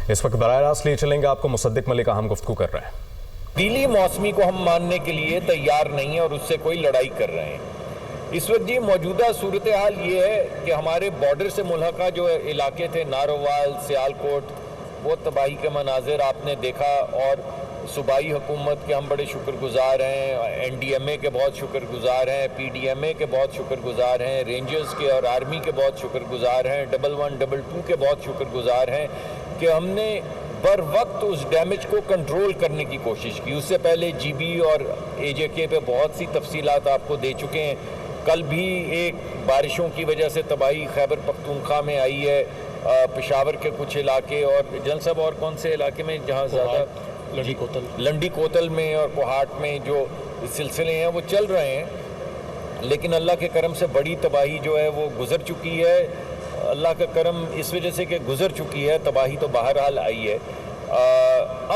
इस वक्त बराह रास्त लिए चलेंगे आपको मुसद्दिक मलिक अहम गुफ्तगू कर रहे हैं। तब्दीली मौसमी को हम मानने के लिए तैयार नहीं है और उससे कोई लड़ाई कर रहे हैं। इस वक्त जी मौजूदा सूरत हाल ये है कि हमारे बॉर्डर से मुल्हका जो इलाके थे, नारोवाल, सियालकोट, वो तबाही के मनाजिर आपने देखा और सूबाई हुकूमत के हम बड़े शुक्रगुजार हैं, NDMA के बहुत शुक्रगुजार हैं, PDMA के बहुत शुक्रगुजार हैं, रेंजर्स के और आर्मी के बहुत शुक्रगुजार हैं, 1122 के बहुत शुक्रगुजार हैं कि हमने बर वक्त उस डैमेज को कंट्रोल करने की कोशिश की। उससे पहले GB और AJK पे बहुत सी तफसीलात आपको दे चुके हैं। कल भी एक बारिशों की वजह से तबाही खैबर पख्तूनख्वा में आई है, पेशावर के कुछ इलाके और जन सब और कौन से इलाके में जहाँ ज़्यादा लंडी कोतल में और कोहाट में जो सिलसिले हैं वो चल रहे हैं। लेकिन अल्लाह के करम से बड़ी तबाही जो है वो गुज़र चुकी है। अल्लाह का करम इस वजह से कि गुज़र चुकी है, तबाही तो बहरहाल आई है।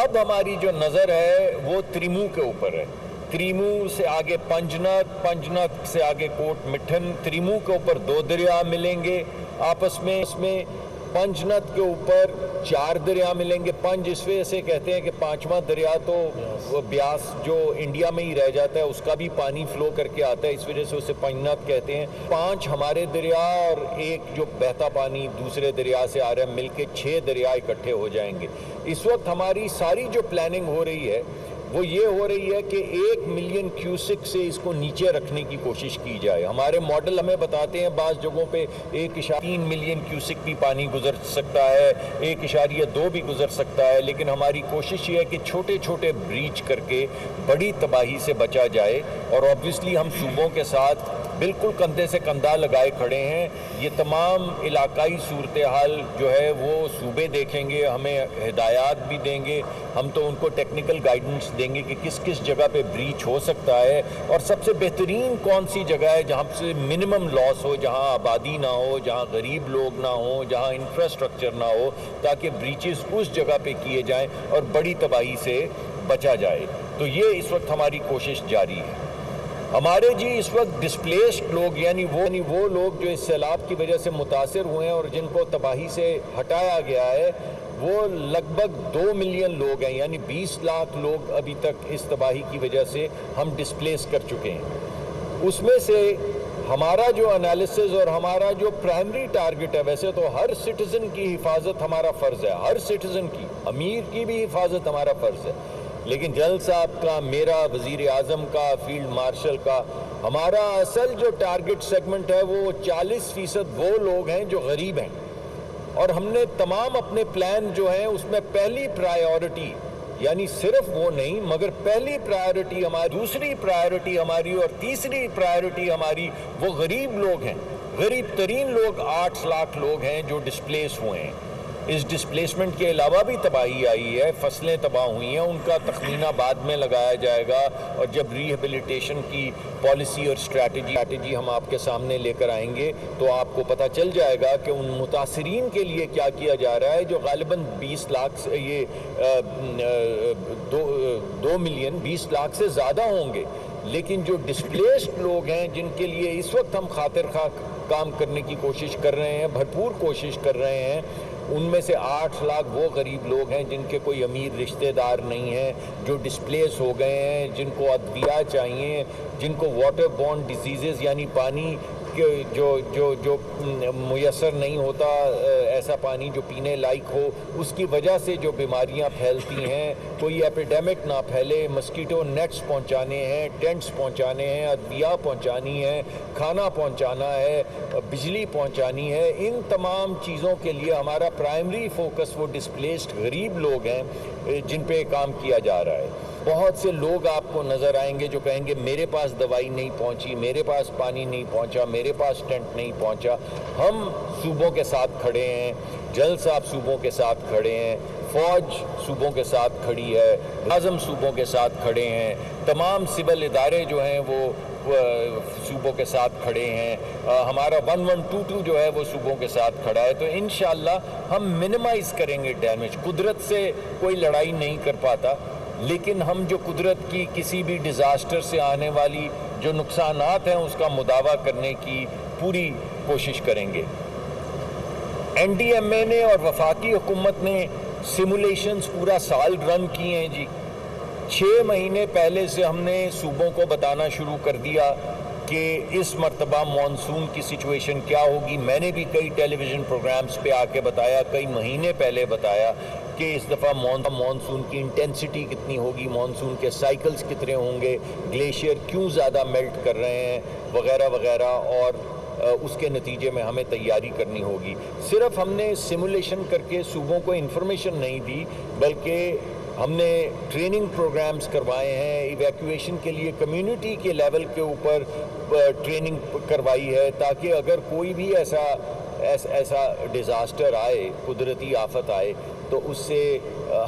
अब हमारी जो नज़र है वो त्रिमू के ऊपर है। त्रिमू से आगे पंजनत, पंजनत से आगे कोट मिठन, त्रिमू के ऊपर 2 दरिया मिलेंगे आपस में। इसमें पंजनत के ऊपर 4 दरिया मिलेंगे। पंज इस वजह से कहते हैं कि 5वां दरिया तो ब्यास जो इंडिया में ही रह जाता है, उसका भी पानी फ्लो करके आता है, इस वजह से उसे पंजनत कहते हैं। 5 हमारे दरिया और एक जो बहता पानी दूसरे दरिया से आ रहा है, मिलके 6 दरिया इकट्ठे हो जाएंगे। इस वक्त हमारी सारी जो प्लानिंग हो रही है वो ये हो रही है कि 1 मिलियन क्यूसिक से इसको नीचे रखने की कोशिश की जाए। हमारे मॉडल हमें बताते हैं बाज़ जगहों पे 1.3 मिलियन क्यूसिक भी पानी गुजर सकता है, 1.2 भी गुजर सकता है। लेकिन हमारी कोशिश ये है कि छोटे छोटे ब्रीच करके बड़ी तबाही से बचा जाए। और ऑब्वियसली हम सूबों के साथ बिल्कुल कंधे से कंधा लगाए खड़े हैं। ये तमाम इलाकाई सूरत हाल जो है वो सूबे देखेंगे, हमें हिदायत भी देंगे, हम तो उनको टेक्निकल गाइडेंस देंगे कि किस किस जगह पे ब्रीच हो सकता है और सबसे बेहतरीन कौन सी जगह है जहाँ से मिनिमम लॉस हो, जहाँ आबादी ना हो, जहाँ गरीब लोग ना हो, जहाँ इंफ्रास्ट्रक्चर ना हो, ताकि ब्रीचेस उस जगह पे किए जाएं और बड़ी तबाही से बचा जाए। तो ये इस वक्त हमारी कोशिश जारी है। हमारे जी इस वक्त डिस्प्लेस्ड लोग यानी वो लोग जो इस सैलाब की वजह से मुतासिर हुए हैं और जिनको तबाही से हटाया गया है, वो लगभग 2 मिलियन लोग हैं, यानी 20 लाख लोग अभी तक इस तबाही की वजह से हम डिस्प्लेस कर चुके हैं। उसमें से हमारा जो एनालिसिस और हमारा जो प्राइमरी टारगेट है, वैसे तो हर सिटीज़न की हिफाजत हमारा फ़र्ज़ है, हर सिटीज़न की, अमीर की भी हिफाजत हमारा फ़र्ज़ है। लेकिन जनरल साहब का, मेरा, वज़ीर आज़म का, फील्ड मार्शल का, हमारा असल जो टारगेट सेगमेंट है वो 40% वो लोग हैं जो गरीब हैं। और हमने तमाम अपने प्लान जो हैं उसमें पहली प्रायोरिटी, यानी सिर्फ वो नहीं मगर पहली प्रायोरिटी हमारी, दूसरी प्रायोरिटी हमारी और तीसरी प्रायोरिटी हमारी वो गरीब लोग हैं। गरीब तरीन लोग 8 लाख लोग हैं जो डिस्प्लेस हुए हैं। इस डिस्प्लेसमेंट के अलावा भी तबाही आई है, फसलें तबाह हुई हैं, उनका तखमीना बाद में लगाया जाएगा और जब रिहेबिलिटेशन की पॉलिसी और स्ट्रैटेजी हम आपके सामने लेकर आएंगे तो आपको पता चल जाएगा कि उन मुतासिरीन के लिए क्या किया जा रहा है जो गालिबन 20 लाख से, ये 2 मिलियन 20 लाख से ज़्यादा होंगे। लेकिन जो डिस्प्लेस्ड लोग हैं जिनके लिए इस वक्त हम खातिर खा काम करने की कोशिश कर रहे हैं, भरपूर कोशिश कर रहे हैं, उनमें से 8 लाख वो गरीब लोग हैं जिनके कोई अमीर रिश्तेदार नहीं हैं, जो डिस्प्लेस हो गए हैं, जिनको अद्विया चाहिए, जिनको वाटर बॉर्न डिजीज़ेज़ यानी पानी जो मुयसर नहीं होता, ऐसा पानी जो पीने लायक हो, उसकी वजह से जो बीमारियां फैलती हैं, कोई एपिडेमिक ना फैले, मस्कीटो नेट्स पहुंचाने हैं, टेंट्स पहुंचाने हैं, अद्विया पहुंचानी है, खाना पहुंचाना है, बिजली पहुंचानी है। इन तमाम चीज़ों के लिए हमारा प्राइमरी फोकस वो डिस्प्लेस्ड गरीब लोग हैं जिन पे काम किया जा रहा है। बहुत से लोग आपको नज़र आएंगे जो कहेंगे मेरे पास दवाई नहीं पहुंची, मेरे पास पानी नहीं पहुंचा, मेरे पास टेंट नहीं पहुंचा। हम सूबों के साथ खड़े हैं, जनरल साहब सूबों के साथ खड़े हैं, फ़ौज सूबों के साथ खड़ी है, आज़म सूबों के साथ खड़े हैं, तमाम सिविल इदारे जो हैं वो सूबों के साथ खड़े हैं, हमारा 1122 जो है वो सूबों के साथ खड़ा है। तो इंशाअल्लाह हम मिनिमाइज़ करेंगे डैमेज। कुदरत से कोई लड़ाई नहीं कर पाता, लेकिन हम जो कुदरत की किसी भी डिज़ास्टर से आने वाली जो नुकसानात हैं उसका मुदावा करने की पूरी कोशिश करेंगे। NDMA ने और वफाकी हुकूमत ने सिमुलेशंस पूरा साल रन किए हैं जी। 6 महीने पहले से हमने सूबों को बताना शुरू कर दिया कि इस मर्तबा मॉनसून की सिचुएशन क्या होगी। मैंने भी कई टेलीविज़न प्रोग्राम्स पे आके बताया, कई महीने पहले बताया कि इस दफ़ा मॉनसून की इंटेंसिटी कितनी होगी, मॉनसून के साइकिल्स कितने होंगे, ग्लेशियर क्यों ज़्यादा मेल्ट कर रहे हैं, वगैरह वगैरह, और उसके नतीजे में हमें तैयारी करनी होगी। सिर्फ हमने सिमुलेशन करके सूबों को इन्फॉर्मेशन नहीं दी, बल्कि हमने ट्रेनिंग प्रोग्राम्स करवाए हैं, इवैक्यूएशन के लिए कम्युनिटी के लेवल के ऊपर ट्रेनिंग करवाई है, ताकि अगर कोई भी ऐसा डिज़ास्टर आए, कुदरती आफत आए, तो उससे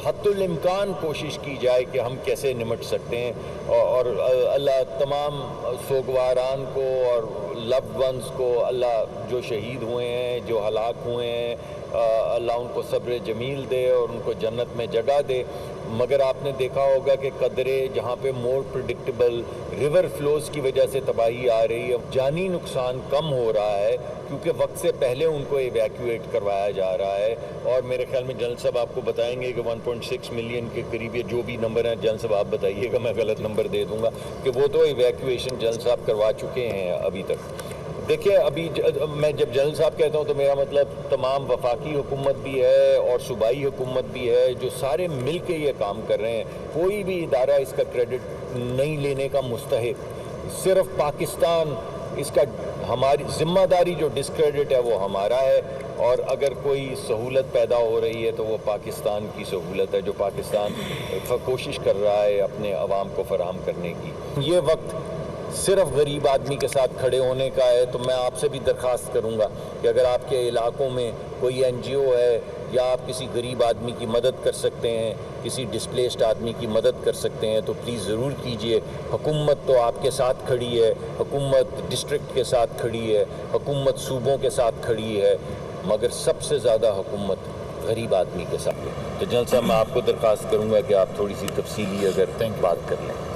हद्दुल इम्कान कोशिश की जाए कि हम कैसे निमट सकते हैं। और अल्लाह तमाम सोगवारान को और लव्ड वंस को, अल्लाह जो शहीद हुए हैं, जो हलाक हुए हैं, अल्लाह उनको सब्र जमील दे और उनको जन्नत में जगह दे। मगर आपने देखा होगा कि कदरे जहाँ पे मोर प्रिडिक्टेबल रिवर फ्लोज की वजह से तबाही आ रही है, जानी नुकसान कम हो रहा है क्योंकि वक्त से पहले उनको इवैक्यूएट करवाया जा रहा है। और मेरे ख्याल में जनरल साहब आपको बताएंगे कि 1.6 मिलियन के करीब, ये जो भी नंबर है जनरल साहब आप बताइएगा, मैं गलत नंबर दे दूंगा, कि वो तो इवैक्यूएशन जनरल साहब करवा चुके हैं अभी तक। देखिए, अभी मैं जब जनरल साहब कहता हूँ तो मेरा मतलब तमाम वफाकी हुकूमत भी है और सूबाई हुकूमत भी है, जो सारे मिल के ये काम कर रहे हैं। कोई भी इदारा इसका क्रेडिट नहीं लेने का मुस्तहिक, सिर्फ पाकिस्तान इसका, हमारी ज़िम्मेदारी जो डिस्क्रेडिट है वो हमारा है। और अगर कोई सहूलत पैदा हो रही है तो वो पाकिस्तान की सहूलत है, जो पाकिस्तान कोशिश कर रहा है अपने अवाम को फराहम करने की। ये वक्त सिर्फ गरीब आदमी के साथ खड़े होने का है। तो मैं आपसे भी दरख्वास्त करूंगा कि अगर आपके इलाकों में कोई NGO है या आप किसी गरीब आदमी की मदद कर सकते हैं, किसी डिस्प्लेस्ड आदमी की मदद कर सकते हैं, तो प्लीज़ ज़रूर कीजिए। हुकूमत तो आपके साथ खड़ी है, हुकूमत डिस्ट्रिक्ट के साथ खड़ी है, हुकूमत सूबों के साथ खड़ी है, मगर सबसे ज़्यादा हुकूमत गरीब आदमी के साथ है। तो जनरल साहब, मैं आपको दरख्वास्त करूंगा कि आप थोड़ी सी तफसीली अगर बात कर लें।